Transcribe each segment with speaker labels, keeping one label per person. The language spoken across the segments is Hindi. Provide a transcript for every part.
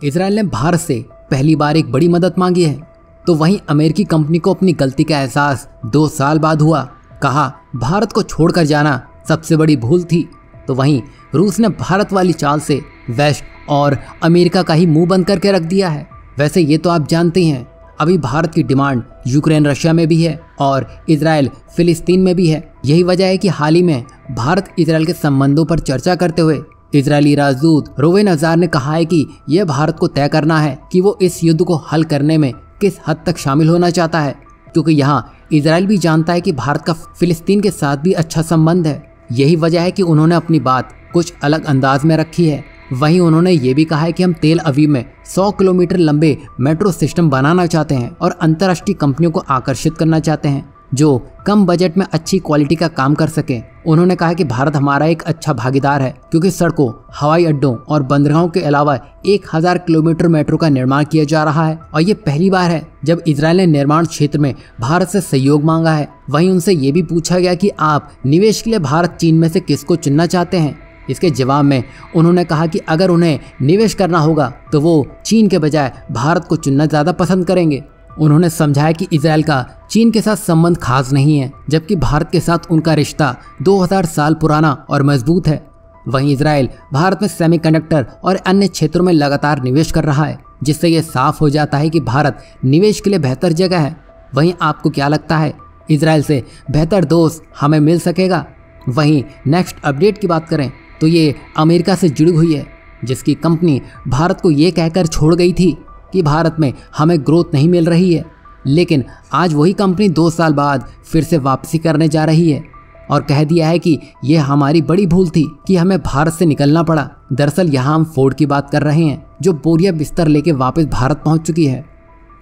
Speaker 1: इजराइल ने भारत से पहली बार एक बड़ी मदद मांगी है, तो वहीं अमेरिकी कंपनी को अपनी गलती का एहसास 2 साल बाद हुआ। कहा भारत को छोड़कर जाना सबसे बड़ी भूल थी। तो वहीं रूस ने भारत वाली चाल से वेस्ट और अमेरिका का ही मुंह बंद करके रख दिया है। वैसे ये तो आप जानते हैं, अभी भारत की डिमांड यूक्रेन रशिया में भी है और इजराइल फिलिस्तीन में भी है। यही वजह है कि हाल ही में भारत इजराइल के संबंधों पर चर्चा करते हुए इजरायली राजदूत रोवेन अजार ने कहा है कि यह भारत को तय करना है कि वो इस युद्ध को हल करने में किस हद तक शामिल होना चाहता है, क्योंकि यहाँ इजराइल भी जानता है कि भारत का फिलिस्तीन के साथ भी अच्छा संबंध है। यही वजह है कि उन्होंने अपनी बात कुछ अलग अंदाज में रखी है। वहीं उन्होंने ये भी कहा है कि हम तेल अवीव में 100 किलोमीटर लंबे मेट्रो सिस्टम बनाना चाहते हैं और अंतर्राष्ट्रीय कंपनियों को आकर्षित करना चाहते हैं जो कम बजट में अच्छी क्वालिटी का काम कर सके। उन्होंने कहा कि भारत हमारा एक अच्छा भागीदार है, क्योंकि सड़कों, हवाई अड्डों और बंदरगाहों के अलावा 1000 किलोमीटर मेट्रो का निर्माण किया जा रहा है और ये पहली बार है जब इजराइल ने निर्माण क्षेत्र में भारत से सहयोग मांगा है। वहीं उनसे ये भी पूछा गया कि आप निवेश के लिए भारत चीन में से किसको चुनना चाहते हैं। इसके जवाब में उन्होंने कहा कि अगर उन्हें निवेश करना होगा तो वो चीन के बजाय भारत को चुनना ज़्यादा पसंद करेंगे। उन्होंने समझाया कि इजराइल का चीन के साथ संबंध खास नहीं है, जबकि भारत के साथ उनका रिश्ता 2000 साल पुराना और मजबूत है। वहीं इजराइल भारत में सेमीकंडक्टर और अन्य क्षेत्रों में लगातार निवेश कर रहा है, जिससे ये साफ हो जाता है कि भारत निवेश के लिए बेहतर जगह है। वहीं आपको क्या लगता है, इजराइल से बेहतर दोस्त हमें मिल सकेगा? वहीं नेक्स्ट अपडेट की बात करें तो ये अमेरिका से जुड़ी हुई है, जिसकी कंपनी भारत को ये कहकर छोड़ गई थी कि भारत में हमें ग्रोथ नहीं मिल रही है, लेकिन आज वही कंपनी 2 साल बाद फिर से वापसी करने जा रही है और कह दिया है कि यह हमारी बड़ी भूल थी कि हमें भारत से निकलना पड़ा। दरअसल यहाँ हम फोर्ड की बात कर रहे हैं, जो बोरिया बिस्तर लेके वापस भारत पहुँच चुकी है।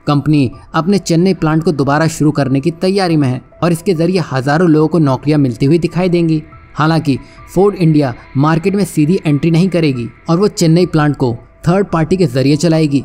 Speaker 1: कंपनी अपने चेन्नई प्लांट को दोबारा शुरू करने की तैयारी में है और इसके जरिए हजारों लोगों को नौकरियां मिलती हुई दिखाई देंगी। हालांकि फोर्ड इंडिया मार्केट में सीधी एंट्री नहीं करेगी और वो चेन्नई प्लांट को थर्ड पार्टी के जरिए चलाएगी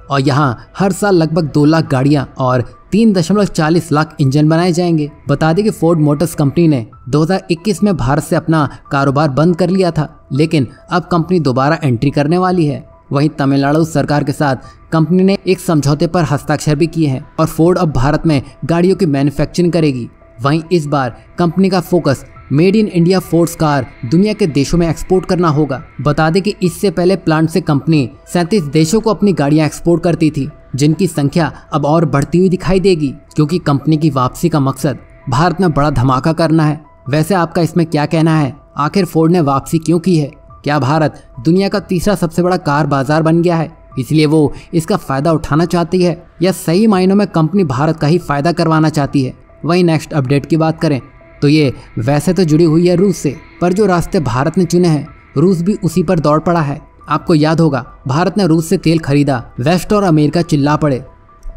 Speaker 1: और यहाँ हर साल लगभग 2 लाख गाड़ियाँ और 3.40 लाख इंजन बनाए जाएंगे। बता दें कि फोर्ड मोटर्स कंपनी ने 2021 में भारत से अपना कारोबार बंद कर लिया था, लेकिन अब कंपनी दोबारा एंट्री करने वाली है। वहीं तमिलनाडु सरकार के साथ कंपनी ने एक समझौते पर हस्ताक्षर भी किए हैं और फोर्ड अब भारत में गाड़ियों की मैन्युफैक्चरिंग करेगी। वहीं इस बार कंपनी का focus made in India Fords car दुनिया के देशों में एक्सपोर्ट करना होगा। बता दें कि इससे पहले प्लांट से कंपनी 37 देशों को अपनी गाड़ियां एक्सपोर्ट करती थी, जिनकी संख्या अब और बढ़ती हुई दिखाई देगी, क्योंकि कंपनी की वापसी का मकसद भारत में बड़ा धमाका करना है। वैसे आपका इसमें क्या कहना है? आखिर फोर्ड ने वापसी क्यों की है? क्या भारत दुनिया का तीसरा सबसे बड़ा कार बाजार बन गया है, इसलिए वो इसका फायदा उठाना चाहती है, या सही मायनों में कंपनी भारत का ही फायदा करवाना चाहती है? वहीं नेक्स्ट अपडेट की बात करें तो ये वैसे तो जुड़ी हुई है रूस से, पर जो रास्ते भारत ने चुने हैं रूस भी उसी पर दौड़ पड़ा है। आपको याद होगा, भारत ने रूस से तेल खरीदा, वेस्ट और अमेरिका चिल्ला पड़े,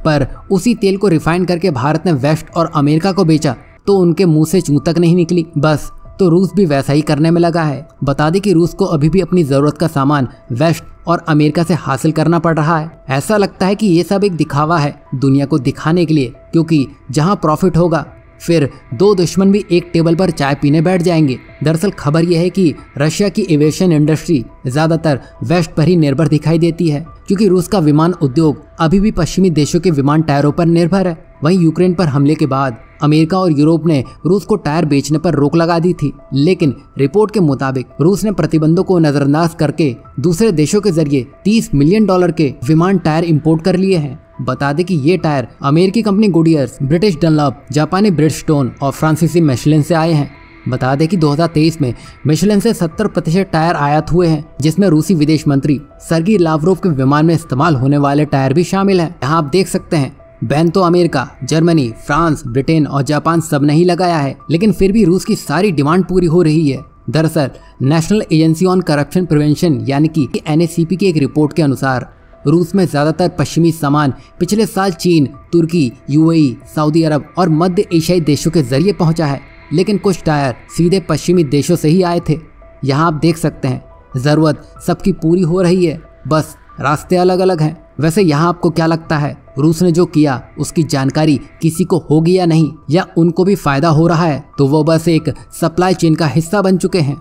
Speaker 1: पर उसी तेल को रिफाइन करके भारत ने वेस्ट और अमेरिका को बेचा तो उनके मुंह से चूं तक नहीं निकली। बस तो रूस भी वैसा ही करने में लगा है। बता दें कि रूस को अभी भी अपनी जरूरत का सामान वेस्ट और अमेरिका से हासिल करना पड़ रहा है। ऐसा लगता है कि ये सब एक दिखावा है दुनिया को दिखाने के लिए, क्योंकि जहां प्रॉफिट होगा फिर 2 दुश्मन भी एक टेबल पर चाय पीने बैठ जाएंगे। दरअसल खबर यह है कि रशिया की एविएशन इंडस्ट्री ज्यादातर वेस्ट पर ही निर्भर दिखाई देती है, क्योंकि रूस का विमान उद्योग अभी भी पश्चिमी देशों के विमान टायरों पर निर्भर है। वहीं यूक्रेन पर हमले के बाद अमेरिका और यूरोप ने रूस को टायर बेचने पर रोक लगा दी थी, लेकिन रिपोर्ट के मुताबिक रूस ने प्रतिबंधों को नजरअंदाज करके दूसरे देशों के जरिए $30 मिलियन के विमान टायर इंपोर्ट कर लिए हैं। बता दें कि ये टायर अमेरिकी कंपनी गुडियर्स, ब्रिटिश डनलॉप, जापानी ब्रिजस्टोन और फ्रांसीसी मिशेलिन से आए हैं। बता दें कि 2023 में मिशेलिन से 70% टायर आयात हुए हैं, जिसमें रूसी विदेश मंत्री सर्गी लावरोव के विमान में इस्तेमाल होने वाले टायर भी शामिल हैं। यहाँ आप देख सकते हैं बैन तो अमेरिका, जर्मनी, फ्रांस, ब्रिटेन और जापान सब ने ही लगाया है, लेकिन फिर भी रूस की सारी डिमांड पूरी हो रही है। दरअसल national agency on corruption prevention यानी कि NACP की एक रिपोर्ट के अनुसार रूस में ज्यादातर पश्चिमी सामान पिछले साल चीन, तुर्की, UAE, सऊदी अरब और मध्य एशियाई देशों के जरिए पहुंचा है, लेकिन कुछ टायर सीधे पश्चिमी देशों से ही आए थे। यहाँ आप देख सकते हैं जरूरत सबकी पूरी हो रही है, बस रास्ते अलग अलग हैं। वैसे यहाँ आपको क्या लगता है, रूस ने जो किया उसकी जानकारी किसी को होगी या नहीं, या उनको भी फायदा हो रहा है तो वो बस एक सप्लाई चेन का हिस्सा बन चुके हैं?